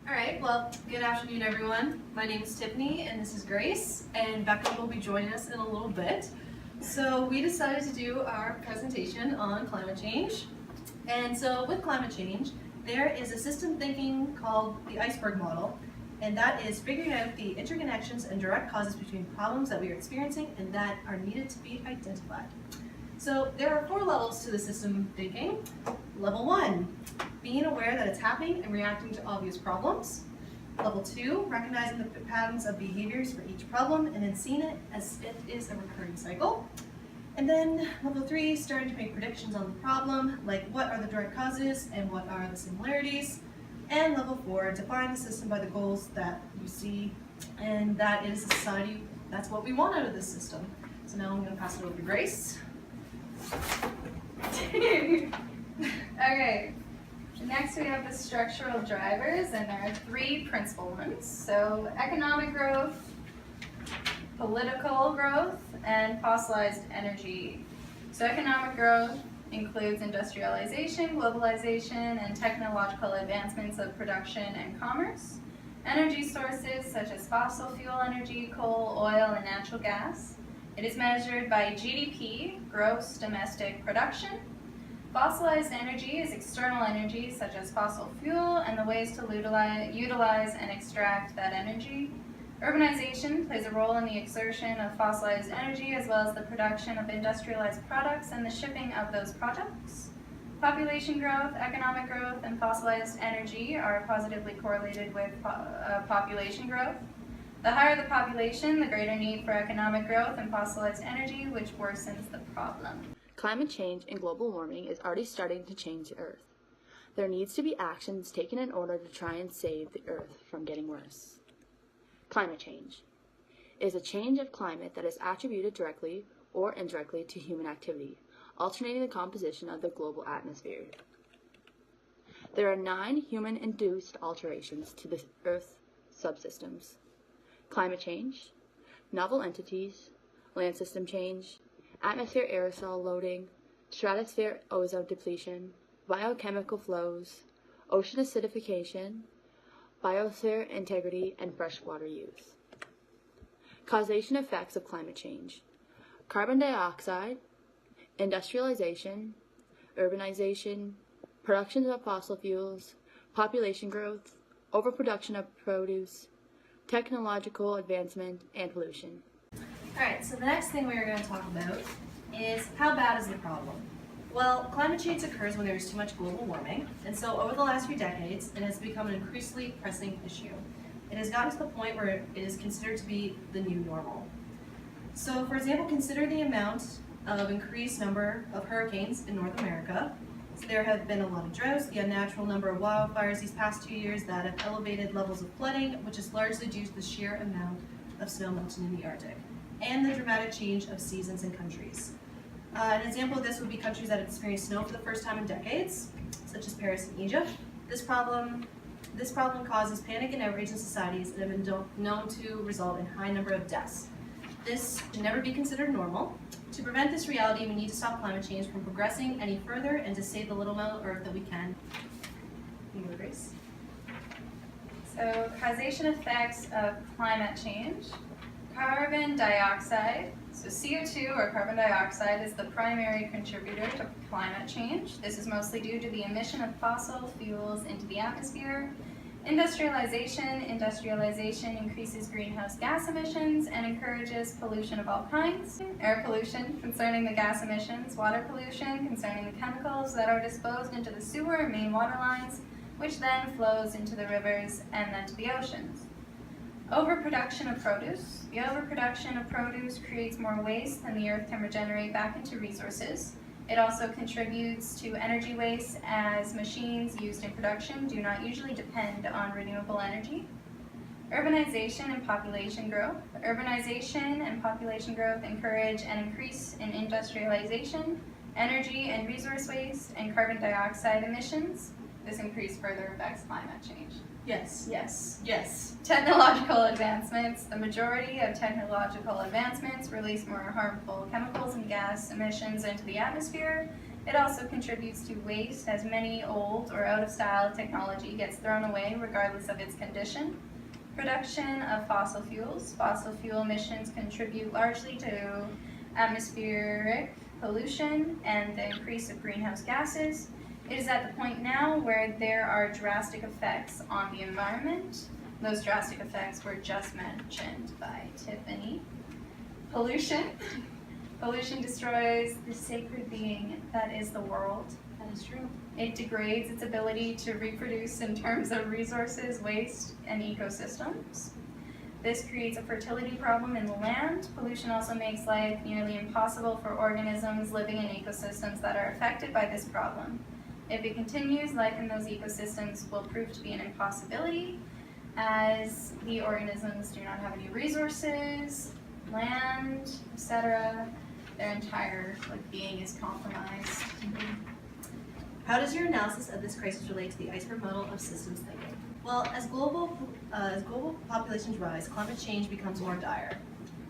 All right, well, good afternoon, everyone. My name is Tiffany, and this is Grayce, and Becca will be joining us in a little bit. So we decided to do our presentation on climate change. And so with climate change, there is a system thinking called the iceberg model, and that is figuring out the interconnections and direct causes between problems that we are experiencing and that are needed to be identified. So there are 4 levels to the system thinking. Level 1, being aware that it's happening and reacting to obvious problems. Level 2, recognizing the patterns of behaviors for each problem and then seeing it as it is a recurring cycle. And then level 3, starting to make predictions on the problem, like what are the direct causes and what are the similarities. And level 4, define the system by the goals that you see, and that is a society, that's what we want out of this system. So now I'm going to pass it over to Grayce. Okay, next we have the structural drivers, and there are 3 principal ones. So economic growth, political growth, and fossilized energy. So economic growth includes industrialization, globalization, and technological advancements of production and commerce. Energy sources such as fossil fuel energy, coal, oil, and natural gas. It is measured by GDP, gross domestic production. Fossilized energy is external energy such as fossil fuel and the ways to utilize and extract that energy. Urbanization plays a role in the exertion of fossilized energy as well as the production of industrialized products and the shipping of those products. Population growth, economic growth, and fossilized energy are positively correlated with population growth. The higher the population, the greater need for economic growth and fossilized energy, which worsens the problem. Climate change and global warming is already starting to change the Earth. There needs to be actions taken in order to try and save the Earth from getting worse. Climate change is a change of climate that is attributed directly or indirectly to human activity, alternating the composition of the global atmosphere. There are 9 human-induced alterations to the Earth's subsystems: climate change, novel entities, land system change, atmosphere aerosol loading, stratosphere ozone depletion, biochemical flows, ocean acidification, biosphere integrity, and freshwater use. Causation effects of climate change: carbon dioxide, industrialization, urbanization, production of fossil fuels, population growth, overproduction of produce, technological advancement, and pollution. Alright, so the next thing we're going to talk about is how bad is the problem? Well, climate change occurs when there is too much global warming, and so over the last few decades, it has become an increasingly pressing issue. It has gotten to the point where it is considered to be the new normal. So, for example, consider the amount of increased number of hurricanes in North America. So there have been a lot of droughts, the unnatural number of wildfires these past 2 years that have elevated levels of flooding, which is largely due to the sheer amount of snow melting in the Arctic, and the dramatic change of seasons and countries. An example of this would be countries that have experienced snow for the first time in decades, such as Paris and Egypt. This problem causes panic and outrage in societies that have been known to result in a high number of deaths. This should never be considered normal. To prevent this reality, we need to stop climate change from progressing any further and to save the little amount of Earth that we can. Grayce. So causation effects of climate change. Carbon dioxide. So CO2 or carbon dioxide is the primary contributor to climate change. This is mostly due to the emission of fossil fuels into the atmosphere. Industrialization. Industrialization increases greenhouse gas emissions and encourages pollution of all kinds. Air pollution concerning the gas emissions. Water pollution concerning the chemicals that are disposed into the sewer and main water lines, which then flows into the rivers and then to the oceans. Overproduction of produce. The overproduction of produce creates more waste than the earth can regenerate back into resources. It also contributes to energy waste as machines used in production do not usually depend on renewable energy. Urbanization and population growth. Urbanization and population growth encourage an increase in industrialization, energy and resource waste, and carbon dioxide emissions. This increase further affects climate change. Yes. Yes. Yes. Technological advancements. The majority of technological advancements release more harmful chemicals and gas emissions into the atmosphere. It also contributes to waste, as many old or out-of-style technology gets thrown away regardless of its condition. Production of fossil fuels. Fossil fuel emissions contribute largely to atmospheric pollution and the increase of greenhouse gases. It is at the point now where there are drastic effects on the environment. Those drastic effects were just mentioned by Tiffany. Pollution. Pollution destroys the sacred being that is the world. That is true. It degrades its ability to reproduce in terms of resources, waste, and ecosystems. This creates a fertility problem in the land. Pollution also makes life nearly impossible for organisms living in ecosystems that are affected by this problem. If it continues, life in those ecosystems will prove to be an impossibility, as the organisms do not have any resources, land, etc. Their entire being is compromised. How does your analysis of this crisis relate to the iceberg model of systems thinking? Well, as global populations rise, climate change becomes more dire.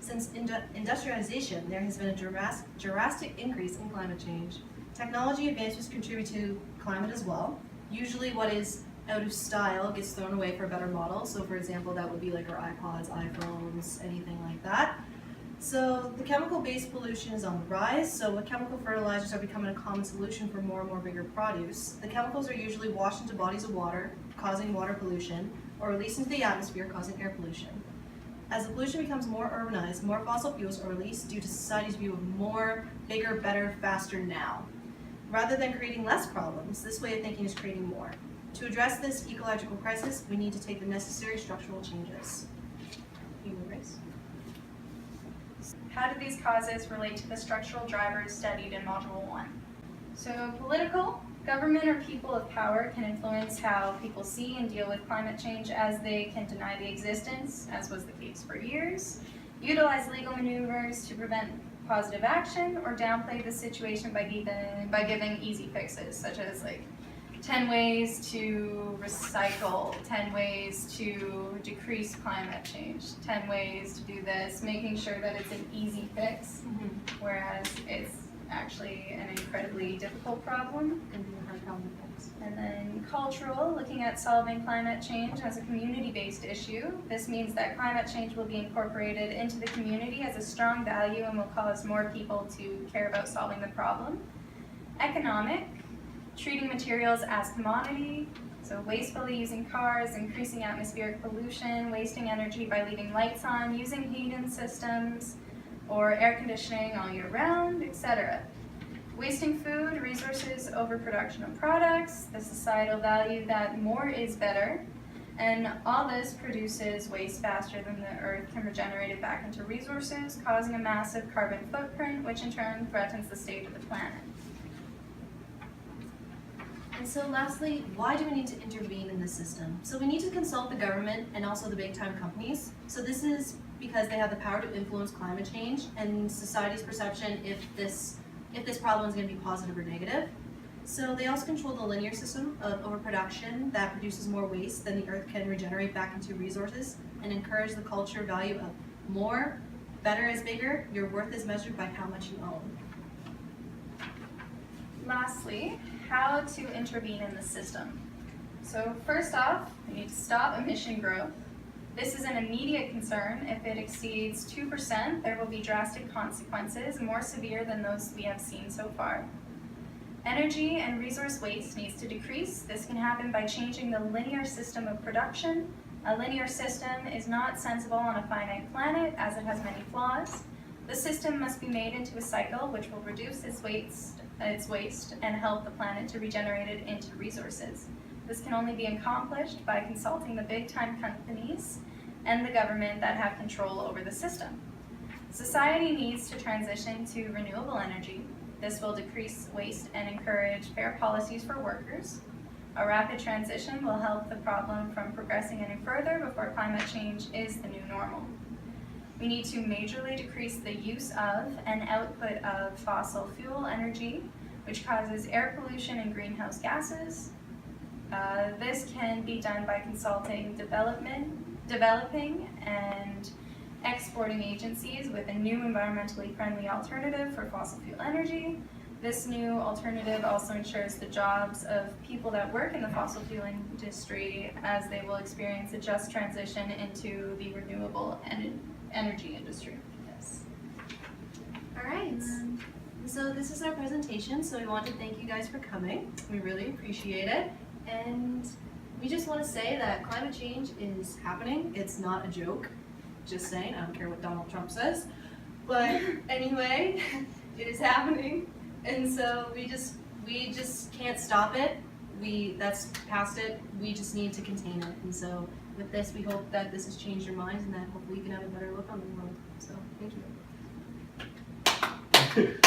Since industrialization, there has been a drastic increase in climate change. Technology advances contribute to climate as well. Usually what is out of style gets thrown away for a better model. So for example, that would be like our iPods, iPhones, anything like that. So the chemical-based pollution is on the rise, so with chemical fertilizers are becoming a common solution for more and more bigger produce. The chemicals are usually washed into bodies of water, causing water pollution, or released into the atmosphere, causing air pollution. As the pollution becomes more urbanized, more fossil fuels are released due to society's view of more, bigger, better, faster now. Rather than creating less problems, this way of thinking is creating more. To address this ecological crisis, we need to take the necessary structural changes. Grayce? How do these causes relate to the structural drivers studied in Module 1? So political, government or people of power can influence how people see and deal with climate change, as they can deny the existence, as was the case for years, utilize legal maneuvers to prevent positive action, or downplay the situation by giving easy fixes, such as 10 ways to recycle, 10 ways to decrease climate change, 10 ways to do this, making sure that it's an easy fix, whereas it's actually an incredibly difficult problem. And then cultural, looking at solving climate change as a community-based issue. This means that climate change will be incorporated into the community as a strong value and will cause more people to care about solving the problem. Economic, treating materials as commodity, so wastefully using cars, increasing atmospheric pollution, wasting energy by leaving lights on, using heating systems, or air conditioning all year round, etc. Wasting food, resources, overproduction of products, the societal value that more is better, and all this produces waste faster than the Earth can regenerate it back into resources, causing a massive carbon footprint, which in turn threatens the state of the planet. And so lastly, why do we need to intervene in this system? So we need to consult the government and also the big time companies. So this is because they have the power to influence climate change and society's perception if this problem is going to be positive or negative. So they also control the linear system of overproduction that produces more waste than the Earth can regenerate back into resources, and encourage the culture value of more, better is bigger, your worth is measured by how much you own. Lastly, how to intervene in the system. So first off, we need to stop emission growth. This is an immediate concern. If it exceeds 2%, there will be drastic consequences, more severe than those we have seen so far. Energy and resource waste needs to decrease. This can happen by changing the linear system of production. A linear system is not sensible on a finite planet, as it has many flaws. The system must be made into a cycle which will reduce its waste and help the planet to regenerate it into resources. This can only be accomplished by consulting the big-time companies and the government that have control over the system. Society needs to transition to renewable energy. This will decrease waste and encourage fair policies for workers. A rapid transition will help the problem from progressing any further before climate change is the new normal. We need to majorly decrease the use of and output of fossil fuel energy, which causes air pollution and greenhouse gases. This can be done by consulting developing and exporting agencies with a new environmentally friendly alternative for fossil fuel energy. This new alternative also ensures the jobs of people that work in the fossil fuel industry, as they will experience a just transition into the renewable energy industry. Yes. All right. So this is our presentation, so we want to thank you guys for coming. We really appreciate it. And we just want to say that climate change is happening. It's not a joke. Just saying, I don't care what Donald Trump says. But anyway, it is happening. And so we just can't stop it. That's past it. We just need to contain it. And so with this, we hope that this has changed your minds and that hopefully you can have a better look on the world. So thank you.